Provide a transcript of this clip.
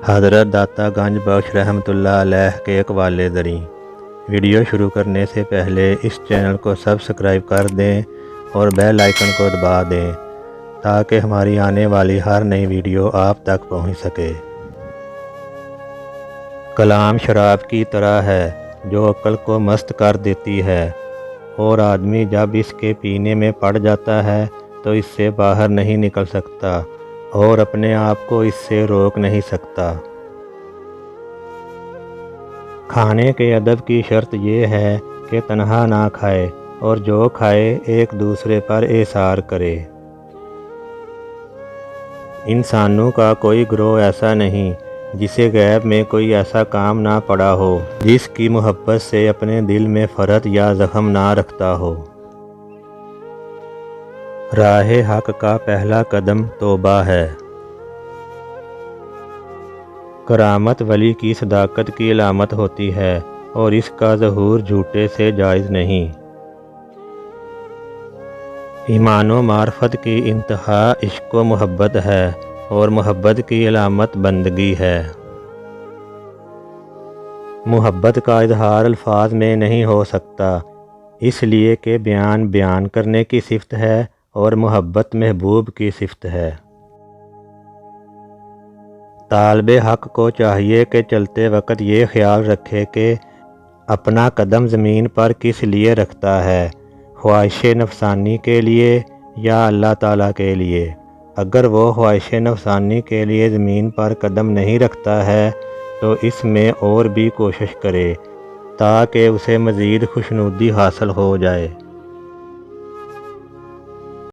حضرت داتا گنج بخش رحمۃ اللہ علیہ کے ایک والدین ویڈیو شروع کرنے سے پہلے اس چینل کو سبسکرائب کر دیں اور بیل آئیکن کو دبا دیں تاکہ ہماری آنے والی ہر نئی ویڈیو آپ تک پہنچ سکے۔ کلام شراب کی طرح ہے جو عقل کو مست کر دیتی ہے، اور آدمی جب اس کے پینے میں پڑ جاتا ہے تو اس سے باہر نہیں نکل سکتا اور اپنے آپ کو اس سے روک نہیں سکتا۔ کھانے کے ادب کی شرط یہ ہے کہ تنہا نہ کھائے اور جو کھائے ایک دوسرے پر احسار کرے۔ انسانوں کا کوئی گروہ ایسا نہیں جسے غیب میں کوئی ایسا کام نہ پڑا ہو جس کی محبت سے اپنے دل میں فرحت یا زخم نہ رکھتا ہو۔ راہ حق کا پہلا قدم توبہ ہے۔ کرامت ولی کی صداقت کی علامت ہوتی ہے اور اس کا ظہور جھوٹے سے جائز نہیں۔ ایمان و معرفت کی انتہا عشق و محبت ہے اور محبت کی علامت بندگی ہے۔ محبت کا اظہار الفاظ میں نہیں ہو سکتا، اس لیے کہ بیان کرنے کی صفت ہے اور محبت محبوب کی صفت ہے۔ طالب حق کو چاہیے کہ چلتے وقت یہ خیال رکھے کہ اپنا قدم زمین پر کس لیے رکھتا ہے، خواہش نفسانی کے لیے یا اللہ تعالیٰ کے لیے۔ اگر وہ خواہش نفسانی کے لیے زمین پر قدم نہیں رکھتا ہے تو اس میں اور بھی کوشش کرے تاکہ اسے مزید خوشنودی حاصل ہو جائے۔